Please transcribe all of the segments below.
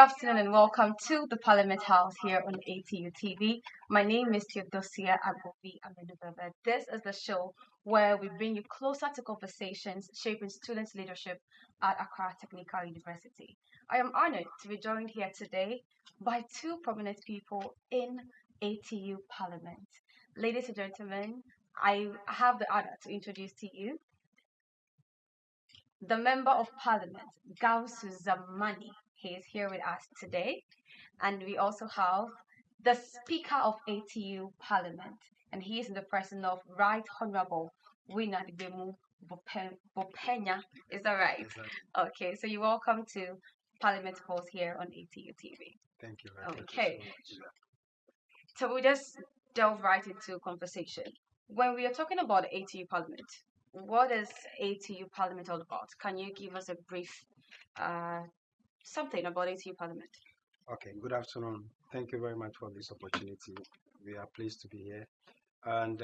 afternoon and welcome to the Parliament House here on ATU TV. My name is Theodosia Agobi Amenubebe. This is the show where we bring you closer to conversations shaping students' leadership at Accra Technical University. I am honored to be joined here today by two prominent people in ATU Parliament. Ladies and gentlemen, I have the honor to introduce to you the Member of Parliament, Gausu Zamani. He is here with us today. And we also have the Speaker of ATU Parliament, and he is in the person of Right Honorable Wina Bemu Bopenya. Is that right? Exactly. Okay, so you're welcome to Parliament Halls here on ATU TV. Thank you very much. Okay. So much. So we just delve right into conversation. When we are talking about the ATU Parliament, what is ATU Parliament all about? Can you give us a brief something about ATU Parliament? Okay, good afternoon. Thank you very much for this opportunity. We are pleased to be here. And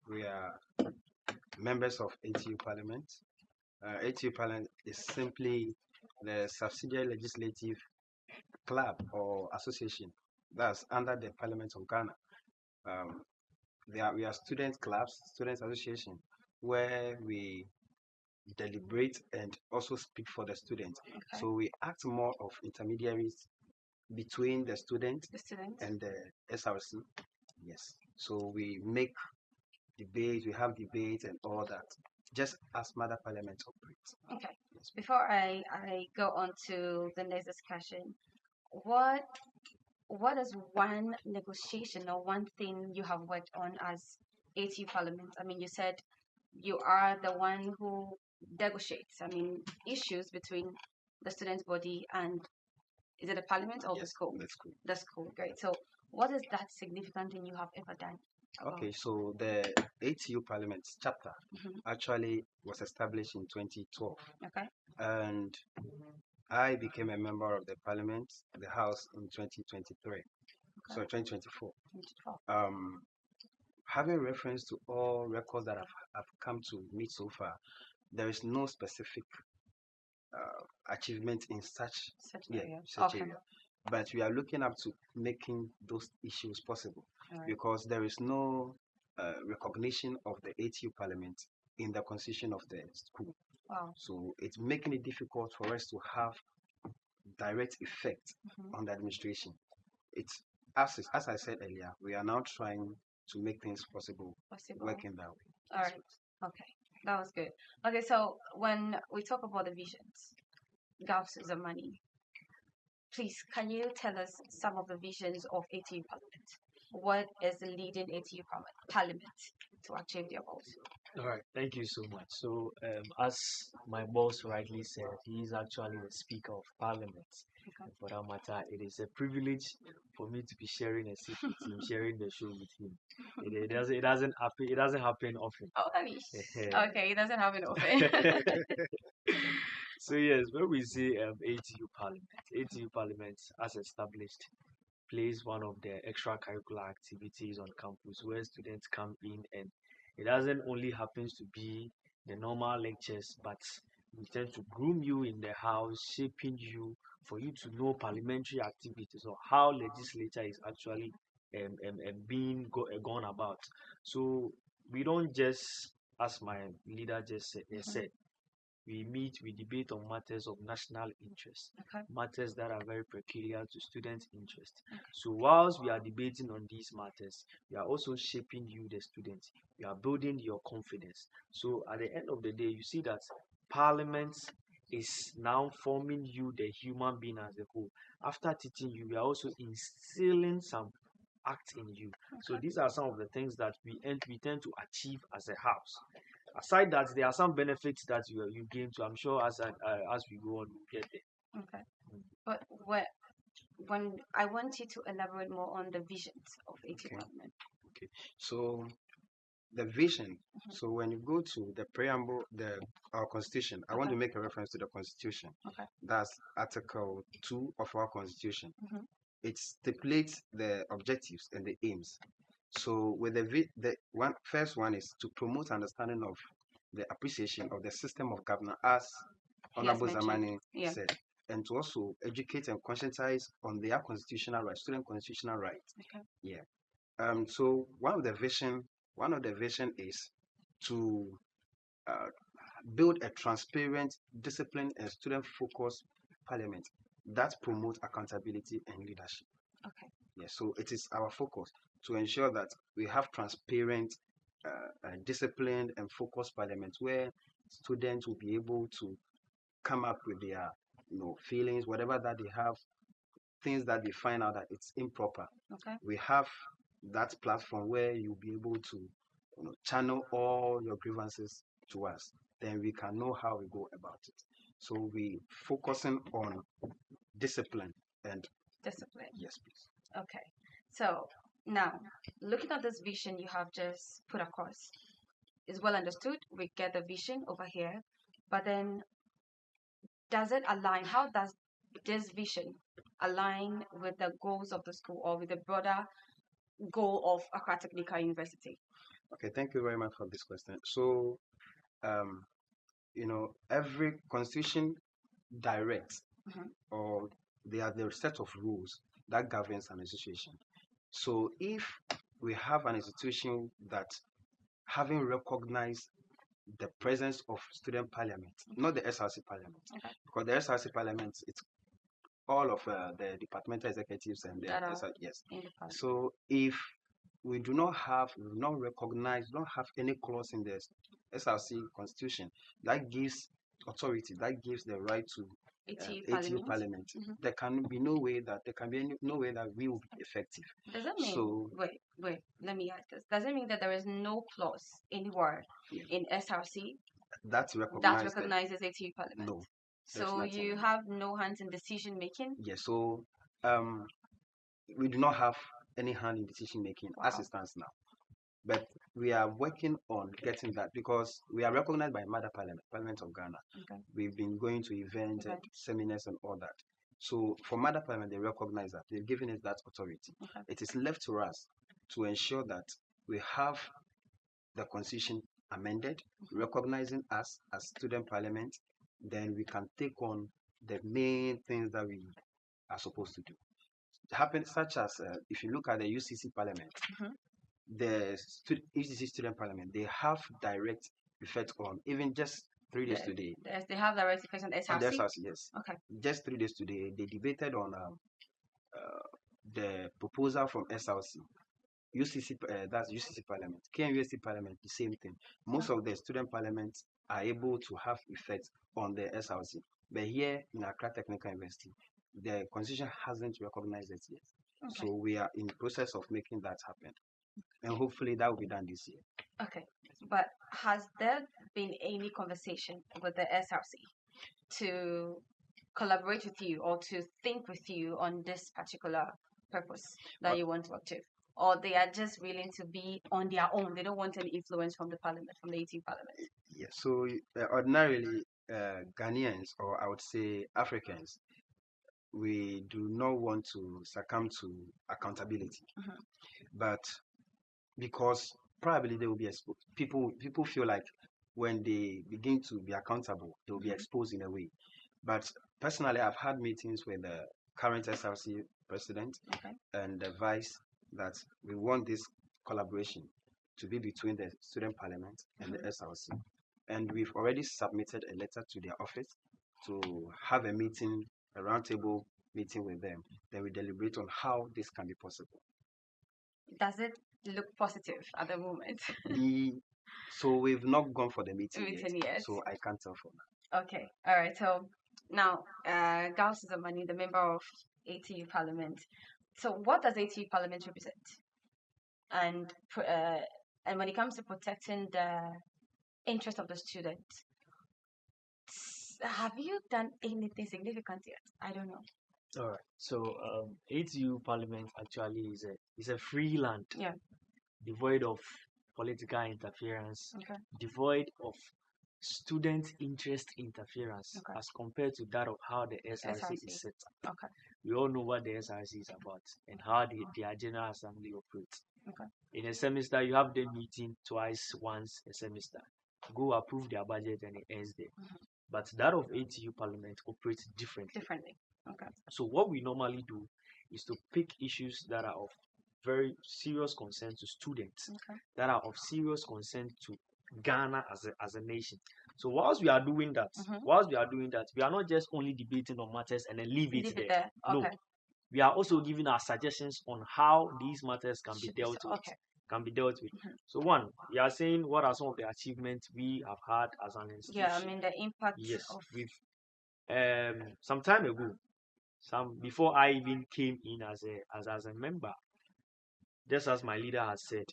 we are members of ATU Parliament. ATU Parliament is simply the subsidiary legislative club or association that's under the Parliament of Ghana. We are student clubs, student association, where we deliberate and also speak for the students. Okay. So we act more of intermediaries between the student students and the SRC. Yes. So we make debates, we have debates and all that, just as Mother Parliament operates. Okay. Yes. Before I go on to the next discussion, what is one negotiation or one thing you have worked on as ATU Parliament? I mean, you said you are the one who negotiates, issues between the student body and is it the Parliament or Yes, the school? the school. The school, great. So what is that significant thing you have ever done? Okay, so the ATU Parliament chapter actually was established in 2012. Okay. And I became a member of the Parliament, the House, in 2023. Okay. So 2024. 2012. Having reference to all records that I've come to meet so far, there is no specific achievement in such area. area. But we are looking up to making those issues possible because there is no recognition of the ATU Parliament in the constitution of the school. Wow. So it's making it difficult for us to have direct effect on the administration. It's as I said earlier, we are now trying to make things possible. Working that way. All right. Okay. That was good. Okay, so when we talk about the visions, Gauss is the money. Please, can you tell us some of the visions of ATU Parliament? What is the leading ATU Parliament to achieve their goals? All right, thank you so much. So, as my boss rightly said, he is actually the Speaker of Parliament. Okay. For that matter, it is a privilege for me to be sharing a seat with him, sharing the show with him. It doesn't happen often. Oh, okay, it doesn't happen often. So yes, when we say ATU Parliament, as established, plays one of the extracurricular activities on campus where students come in, and it doesn't only happens to be the normal lectures, but we tend to groom you in the house, shaping you for you to know parliamentary activities or how legislature is actually being gone about. So we don't just, as my leader just said, we meet, we debate on matters of national interest, matters that are very peculiar to students' interest. So whilst we are debating on these matters, we are also shaping you, the students. We are building your confidence. So at the end of the day, you see that Parliament is now forming you, the human being as a whole. After teaching you, we are also instilling some act in you. So these are some of the things that we tend to achieve as a house. Aside that, there are some benefits that you gain to. I'm sure as we go on, we'll get there. Okay. But when I want you to elaborate more on the visions of ATU Parliament. Okay. So the vision. So when you go to the preamble, our constitution, I want to make a reference to the constitution. Okay. That's Article 2 of our constitution. It stipulates the objectives and the aims. So with the first one is to promote understanding of the appreciation of the system of governance, as Honorable Zamani said. and to also educate and conscientize on their constitutional rights, student constitutional rights. Okay. Yeah. So one of the vision is to build a transparent, disciplined, and student-focused parliament that promotes accountability and leadership. Okay. Yeah, so it is our focus to ensure that we have transparent, disciplined, and focused parliament where students will be able to come up with their, feelings, whatever that they have, things that they find out that it's improper. Okay. We have that platform where you'll be able to, channel all your grievances to us. Then we can know how we go about it. So we focusing on discipline and Discipline. yes, please. Okay. So now, looking at this vision you have just put across, is well understood. We get the vision over here, but then does it align? How does this vision align with the goals of the school or with the broader goal of Accra Technical University? Okay, thank you very much for this question. So, every constitution directs or they are the set of rules that governs an institution. So if we have an institution that having recognized the presence of student parliament, not the SRC parliament, because the SRC parliament, it's all of the departmental executives and the yes. So if we do not recognize, don't have any clause in the SRC constitution that gives authority, that gives the right to ATU Parliament. There can be no way that we will be effective. Does that mean? Wait. Let me ask this. Does it mean that there is no clause anywhere in SRC that recognizes ATU Parliament? No. So you have no hands in decision making. Yes. So we do not have any hand in decision making as it stands now. But we are working on getting that because we are recognized by Mother Parliament, Parliament of Ghana. Okay. We've been going to events, seminars, and all that. So for Mother Parliament, they recognize that. They've given us that authority. Okay. It is left to us to ensure that we have the constitution amended, recognizing us as student parliament. Then we can take on the main things that we are supposed to do. It happens such as if you look at the UCC Parliament, the UCC Student Parliament, they have direct effect on even just 3 days today. They have direct effect on SRC? On the SRC, yes. Okay. Just 3 days today, they debated on the proposal from SRC. UCC, that's UCC Parliament. KNUST Parliament, the same thing. Most of the student parliaments are able to have effect on the SRC. But here in Accra Technical University, the constitution hasn't recognized it yet. Okay. So we are in the process of making that happen. And hopefully that will be done this year. Okay. But has there been any conversation with the SRC to collaborate with you or to think with you on this particular purpose that you want to achieve? Or they are just willing to be on their own? They don't want any influence from the parliament, from the ATU Parliament? Yes. So ordinarily, Ghanaians, or I would say Africans, we do not want to succumb to accountability. But because probably they will be exposed. People feel like when they begin to be accountable, they will be exposed in a way. But personally, I've had meetings with the current SRC president and the vice that we want this collaboration to be between the student parliament and the SRC. And we've already submitted a letter to their office to have a meeting, a roundtable meeting with them. Then we deliberate on how this can be possible. Does it look positive at the moment? So we've not gone for the meeting yet, so I can't tell for now. Okay, all right. So now, Gauss Zamani, the member of ATU Parliament. So what does ATU Parliament represent? And when it comes to protecting the interest of the student, have you done anything significant yet? I don't know. All right. So ATU Parliament actually is a free land, devoid of political interference, devoid of student interest interference, as compared to that of how the SRC is set up. Okay. We all know what the SRC is about and how their General Assembly operates. Okay. In a semester, you have them meeting once a semester. Go approve their budget and it ends there. but that of ATU Parliament operates differently. Okay. So what we normally do is to pick issues that are of very serious concern to students, Okay. that are of serious concern to Ghana as a nation. So whilst we are doing that, we are not just only debating on matters and then leave it there. Okay. No, we are also giving our suggestions on how these matters can be dealt with. Okay. So one, we are saying what are some of the achievements we have had as an institution. Yeah, I mean the impact of We've some time ago, before I even came in as a member, just as my leader has said,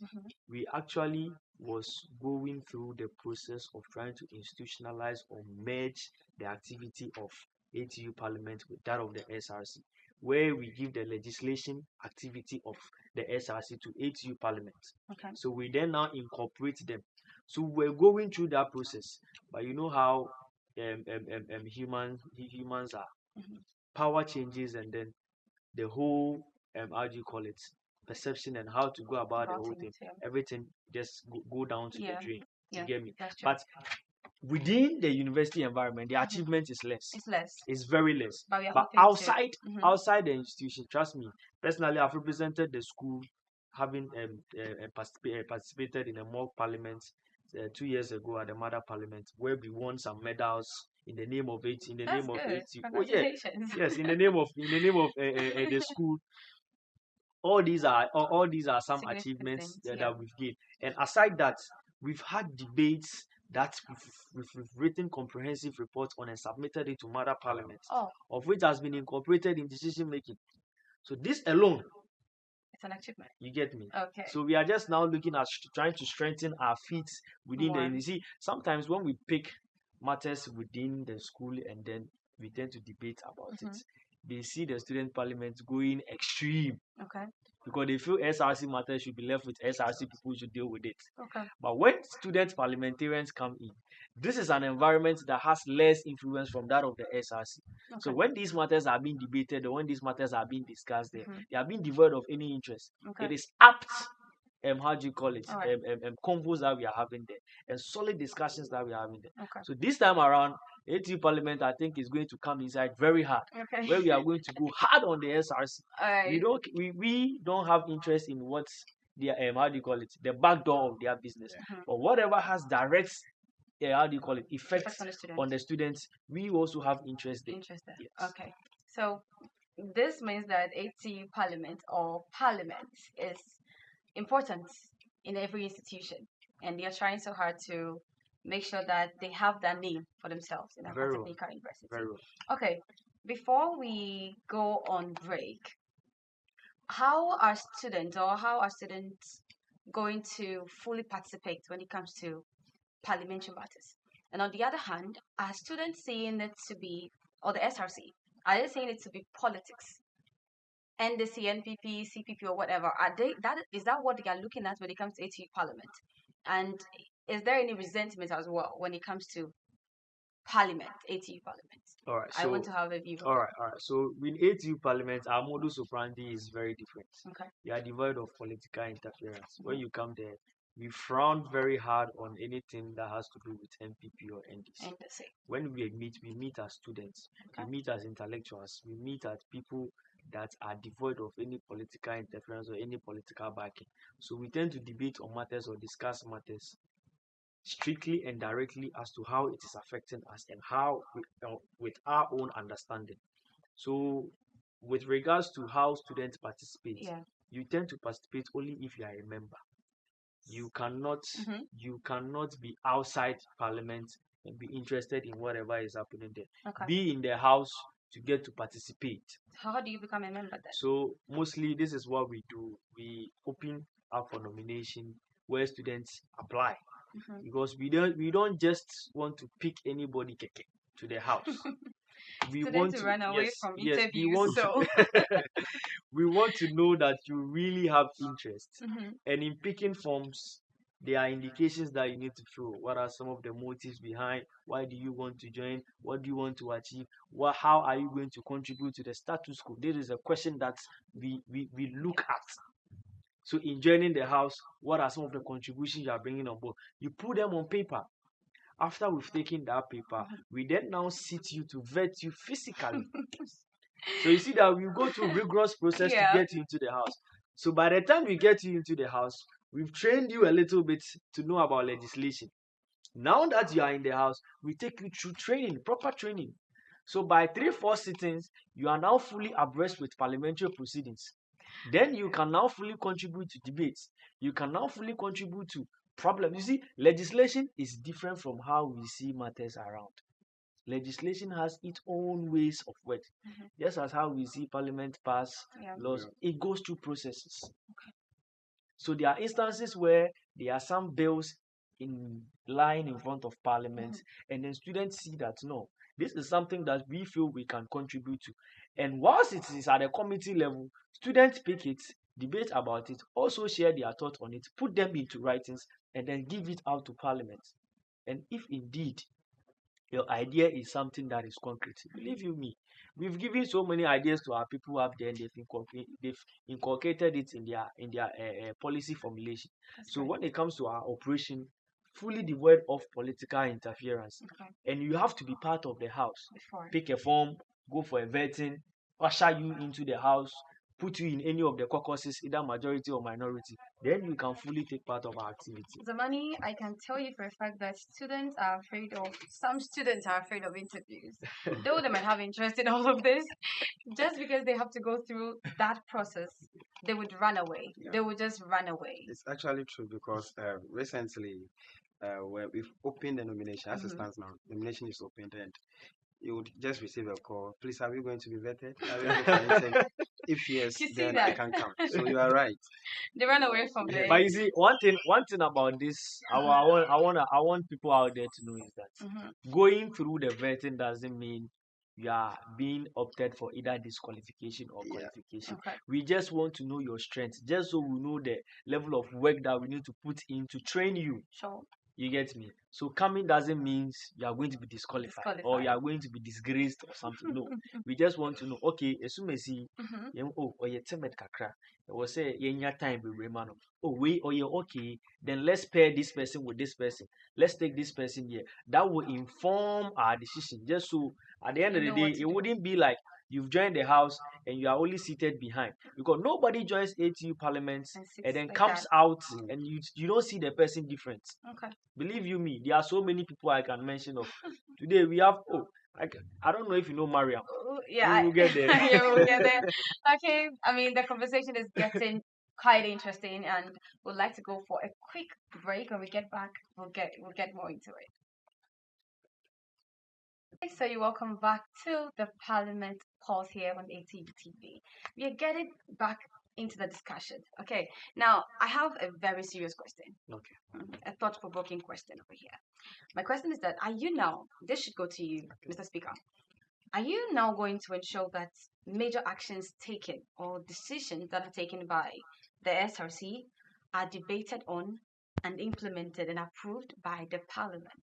we actually was going through the process of trying to institutionalize or merge the activity of ATU Parliament with that of the SRC, where we give the legislation activity of the SRC to ATU Parliament. Okay. So we then now incorporate them. So we're going through that process, but you know how humans are. Power changes, and then the whole how do you call it, perception and how to go about the whole thing, everything just go down to the drain. You get me? But within the university environment, the achievement is less. It's very less. But outside the institution, trust me, personally, I've represented the school, having participated in a mock parliament 2 years ago at the mother parliament, where we won some medals in the name of it, in the name of ATU. Oh yeah, yes, in the name of the school. All these are some achievements that we've gained. And aside that, we've had debates that we've written comprehensive reports on and submitted it to mother parliaments, of which has been incorporated in decision making. So this alone, it's an achievement. You get me? Okay. So we are just now looking at trying to strengthen our feet within you see, sometimes when we pick matters within the school and then we tend to debate about it, they see the student parliament going extreme. Okay. Because they feel SRC matters should be left with SRC people, should deal with it. Okay. But when student parliamentarians come in, this is an environment that has less influence from that of the SRC. Okay. So when these matters are being debated or when these matters are being discussed there, they are being devoid of any interest. Okay. It is apt, how do you call it, convos that we are having there and solid discussions that we are having there. Okay. So this time around, ATU Parliament, I think, is going to come inside very hard, where we are going to go hard on the SRC. We don't have interest in what's their how do you call it, the back door of their business, but whatever has direct how do you call it, effects on the students, we also have interest there. Yes. Okay, so this means that ATU Parliament or Parliament is important in every institution, and they are trying so hard to make sure that they have that name for themselves in a technical university. Very well. Okay, before we go on break, how are students going to fully participate when it comes to parliamentary matters? And on the other hand, are students seeing it to be, or the SRC, are they seeing it to be politics? NDC, NPP, CPP, or whatever, is that what they are looking at when it comes to ATU Parliament? And is there any resentment as well when it comes to Parliament, ATU Parliament? All right. So, I want to have a view. All right. So with ATU Parliament, our modus operandi is very different. Okay. We are devoid of political interference. When you come there, we frown very hard on anything that has to do with NPP or NDC. When we meet as students. Okay. We meet as intellectuals. We meet as people that are devoid of any political interference or any political backing. So we tend to debate on matters or discuss matters strictly and directly as to how it is affecting us and how with our own understanding. So with regards to how students participate, you tend to participate only if you are a member. You cannot be outside Parliament and be interested in whatever is happening there. Okay. Be in the house to get to participate. How do you become a member then? So mostly this is what we do. We open up for nomination where students apply. Because we don't just want to pick anybody to the house. We want to run away from interviews. We want to know that you really have interest. And in picking forms, there are indications that you need to fill. What are some of the motives behind? Why do you want to join? What do you want to achieve? How are you going to contribute to the status quo? This is a question that we look at. So in joining the house, what are some of the contributions you are bringing on board? You put them on paper. After we've taken that paper, we then now sit you to vet you physically. So you see that we go through rigorous process to get you into the house. So by the time we get you into the house, we've trained you a little bit to know about legislation. Now that you are in the house, we take you through training, proper training. So by 3-4 sittings, you are now fully abreast with parliamentary proceedings. Then you can now fully contribute to debates. You can now fully contribute to problems. You see, legislation is different from how we see matters around. Legislation has its own ways of work. Just as how we see parliament pass laws, it goes through processes. So there are instances where there are some bills lying in front of parliament, and then students see that no, this is something that we feel we can contribute to. And whilst it is at a committee level, students pick it, debate about it, also share their thoughts on it, put them into writings, and then give it out to parliament. And if indeed your idea is something that is concrete, believe you me, we've given so many ideas to our people up there, and they've inculcated it in their policy formulation. So when it comes to our operation, fully devoid of political interference, and you have to be part of the house. Pick a form, go for a vetting, usher you into the house, put you in any of the caucuses, either majority or minority, then you can fully take part of our activity. Zamani, I can tell you for a fact that some students are afraid of interviews. Though they might have interest in all of this, just because they have to go through that process, they would run away. They would just run away. It's actually true because recently, when we've opened the nomination, as it stands now, nomination is opened, and you would just receive a call. Please, are we going to be vetted? Are we going for interview? If yes, then I can come. So you are right. They run away from it. But you see, one thing about this, I want people out there to know is that going through the vetting doesn't mean you are being opted for either disqualification or qualification. We just want to know your strength, just so we know the level of work that we need to put in to train you. Sure. You get me? So coming doesn't mean you are going to be disqualified or you are going to be disgraced or something. No. We just want to know, okay, as soon as you or you timid kakra, it will say time we man. Oh, we or you okay, then let's pair this person with this person. Let's take this person here. That will inform our decision. Just so at the end of the day, it wouldn't be like you've joined the house and you are only seated behind, because nobody joins ATU Parliament and then comes out and you don't see the person different. Believe you me, there are so many people I can mention of. Today we have I don't know if you know Mariam. Yeah, we'll get there. Yeah, we'll get there. Okay, I mean the conversation is getting quite interesting, and we'd like to go for a quick break. When we get back, we'll get more into it. So you're welcome back to the Parliament Pulse here on ATU TV. We are getting back into the discussion. Okay, now I have a very serious question. Okay. A thought-provoking question over here. My question is that, are you now, this should go to you, Mr. Speaker, are you now going to ensure that major actions taken or decisions that are taken by the SRC are debated on and implemented and approved by the Parliament?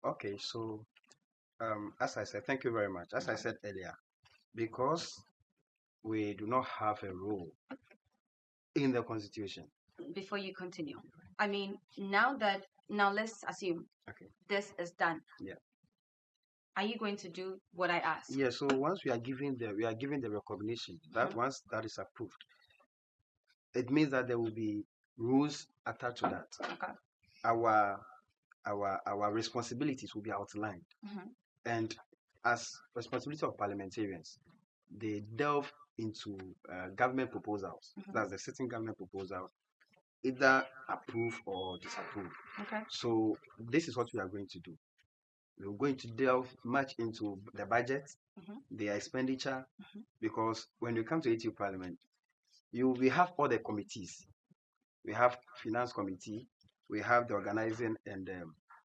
Okay, so as I said, thank you very much. As I said earlier, because we do not have a role in the Constitution. Before you continue, I mean, now let's assume this is done. Yeah. Are you going to do what I asked? Yeah. So once we are giving the recognition that once that is approved, it means that there will be rules attached to that. Okay. Our responsibilities will be outlined, and as responsibility of parliamentarians, they delve into government proposals. That's the sitting government proposal, either approve or disapprove. Okay. So this is what we are going to do. We're going to delve much into the budget, the expenditure, because when you come to ATU Parliament, we have all the committees. We have finance committee, we have the organizing and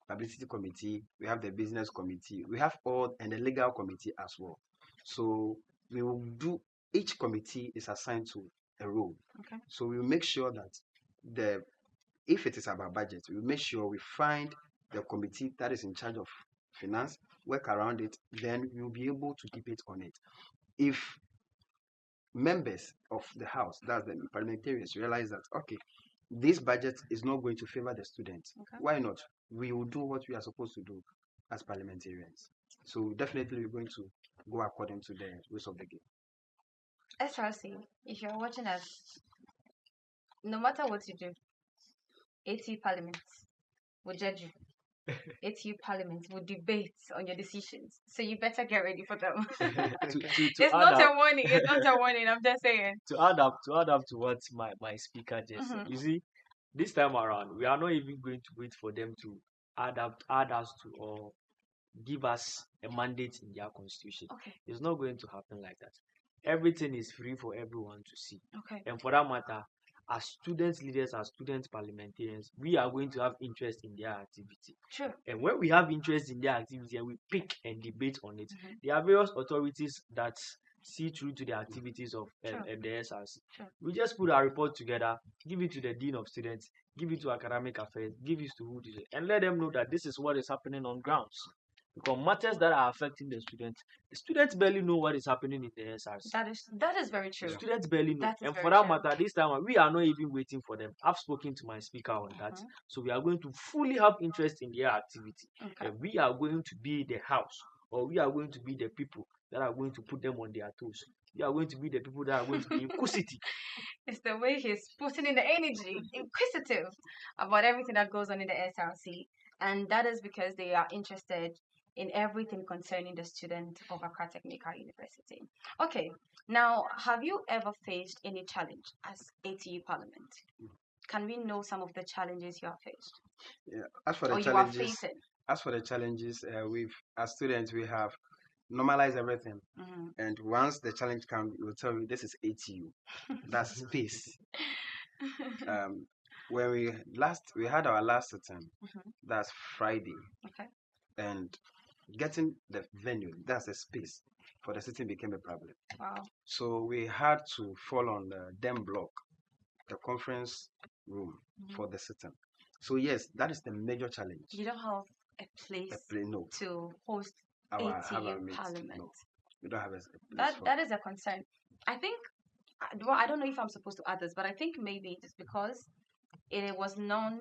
publicity committee, we have the business committee, we have all, and the legal committee as well. So we will do, each committee is assigned to a role. Okay. So we will make sure that if it is about budget, we will make sure we find the committee that is in charge of finance, work around it, then we will be able to keep it on it. If members of the house, that's the parliamentarians, realize that, okay, this budget is not going to favor the students. Okay. Why not? We will do what we are supposed to do as parliamentarians. So definitely we're going to go according to the rules of the game. SRC, if you're watching us, no matter what you do, ATU Parliament will judge you. ATU Parliament will debate on your decisions. So you better get ready for them. It's not a warning. It's not a warning. I'm just saying. To add up to what my speaker just said. You see, this time around, we are not even going to wait for them to add us to or give us a mandate in their constitution. Okay. It's not going to happen like that. Everything is free for everyone to see. Okay. And for that matter, as student leaders, as student parliamentarians, we are going to have interest in their activity. Sure. And when we have interest in their activity and we pick and debate on it, there are various authorities that see through to the activities of the SRC. Sure. We just put our report together, give it to the Dean of Students, give it to Academic Affairs, give it to who it is, and let them know that this is what is happening on grounds. Because matters that are affecting the students barely know what is happening in the SRC. That is very true. The students barely know. And for that that matter, this time we are not even waiting for them. I've spoken to my speaker on that. So we are going to fully have interest in their activity. Okay. And we are going to be the house, or we are going to be the people that are going to put them on their toes. We are going to be the people that are going to be inquisitive. It's the way he's putting in the energy, inquisitive about everything that goes on in the SRC. And that is because they are interested in everything concerning the student of Accra Technical University. Okay, now have you ever faced any challenge as ATU Parliament? Can we know some of the challenges you have faced? Yeah, as for the challenges, as students we have normalized everything, and once the challenge comes, we will tell you this is ATU, that's space. When we had our last sitting, that's Friday, and getting the venue, that's the space for the sitting became a problem. Wow. So we had to fall on the DEM block, the conference room for the sitting. So yes, that is the major challenge. You don't have a place to host our ATU Parliament. No, we don't have a place. That is a concern. I think, I don't know if I'm supposed to add this, but I think maybe it's because it was not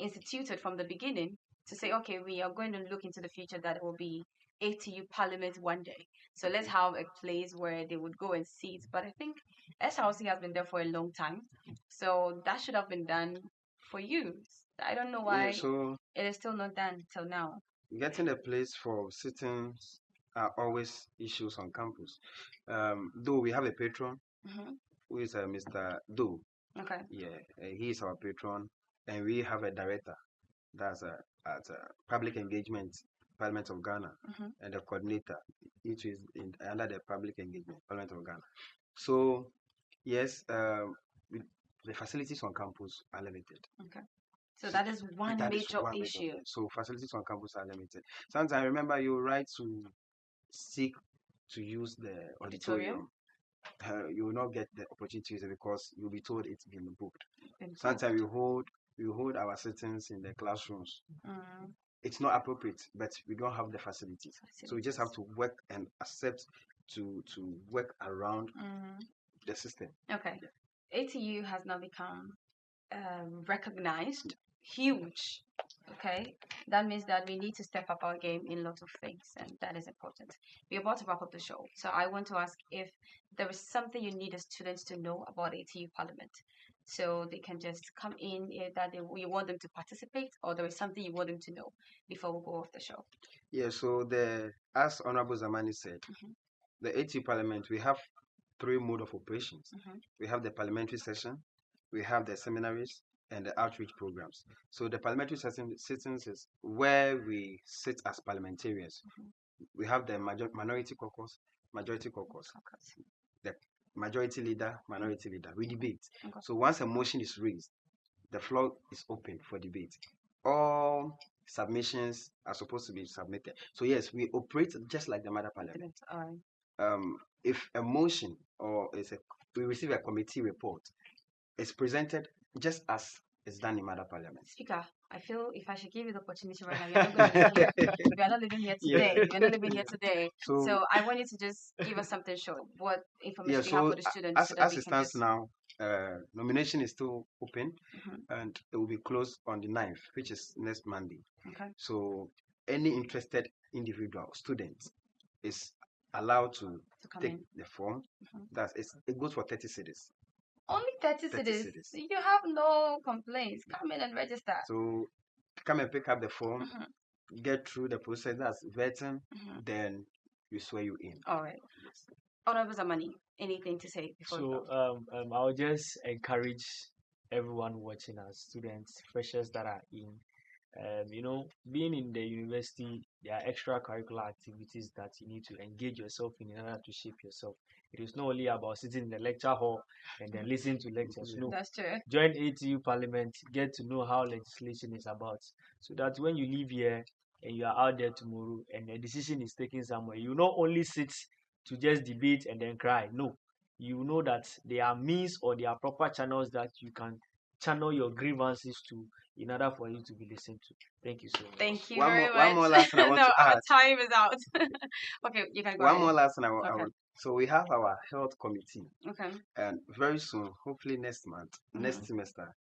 instituted from the beginning to say, okay, we are going to look into the future that it will be ATU Parliament one day. So let's have a place where they would go and sit. But I think SRC has been there for a long time. So that should have been done for you. I don't know why it is still not done till now. Getting a place for sittings are always issues on campus. Though we have a patron who is Mr. Do. Okay. Yeah, he is our patron, and we have a director that's at public engagement, Parliament of Ghana, and the coordinator, which is under the public engagement, Parliament of Ghana. So yes, the facilities on campus are limited. Okay. So that is one major issue. So facilities on campus are limited. Sometimes I remember you write to seek to use the auditorium. You will not get the opportunity to use it because you'll be told it's been booked. Sometimes we hold our sittings in the classrooms. It's not appropriate, but we don't have the facilities. So we just have to work and accept to work around the system. Okay. ATU has now become recognized, huge. Okay, that means that we need to step up our game in lots of things, and that is important. We're about to wrap up the show, so I want to ask if there is something you need as students to know about ATU Parliament, so they can just come in that you want them to participate, or there is something you want them to know before we go off the show. Yeah, so as Honorable Zamani said, the ATU Parliament, we have 3 modes of operations. We have the parliamentary session, we have the seminaries, and the outreach programs. So the parliamentary sittings is where we sit as parliamentarians. We have the minority caucus, majority caucus, the majority leader, minority leader. We debate. So once a motion is raised, the floor is open for debate. All submissions are supposed to be submitted. So yes, we operate just like the mother parliament. If a motion or we receive a committee report, it's presented just as it's done in Mother Parliament. Speaker, I feel if I should give you the opportunity right now, you're not going to be here. We are not living here today. We're not living here today. So I want you to just give us something short. What information you have for the students? As it stands now, nomination is still open, Mhm. and it will be closed on the 9th, which is next Monday. Okay. So any interested individual student is allowed to come take in. the form. Mhm. It goes for 30 cedis. Only 30 30 cities. cedis. You have no complaints. Come in and register. So come and pick up the form, Mhm. get through the process, that's vetting, Mhm. then we swear you in. All right. Honorable Zamani, anything to say before we So go? I'll just encourage everyone watching us, students, freshers that are in. Being in the university, there are extracurricular activities that you need to engage yourself in order to shape yourself. It is not only about sitting in the lecture hall and then listening to lectures. No, That's true. join ATU Parliament, get to know how legislation is about, so that when you leave here and you are out there tomorrow and a decision is taken somewhere, you not only sit to just debate and then cry. No, you know that there are means or there are proper channels that you can channel your grievances to in order for you to be listened to. Thank you so much. Thank you One very more, much. one more last thing I want No, to our add. time is out. Okay, you can go One ahead. more last thing Okay. so we have our health committee, Okay. and very soon, hopefully next month, next semester,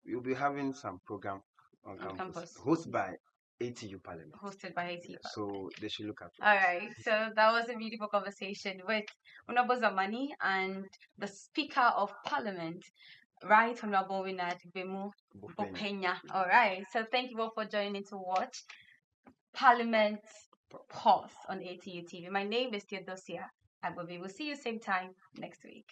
we'll be having some program on campus, hosted by ATU Parliament. Hosted by ATU. So they should look up. All right, so that was a beautiful conversation with Honorable Zamani and the Speaker of Parliament, Right Honorable Winard Bemu Bopenya. All right, so thank you all for joining to watch Parliament Pulse on ATU TV. My name is Theodosia Agbobi. We'll see you same time next week.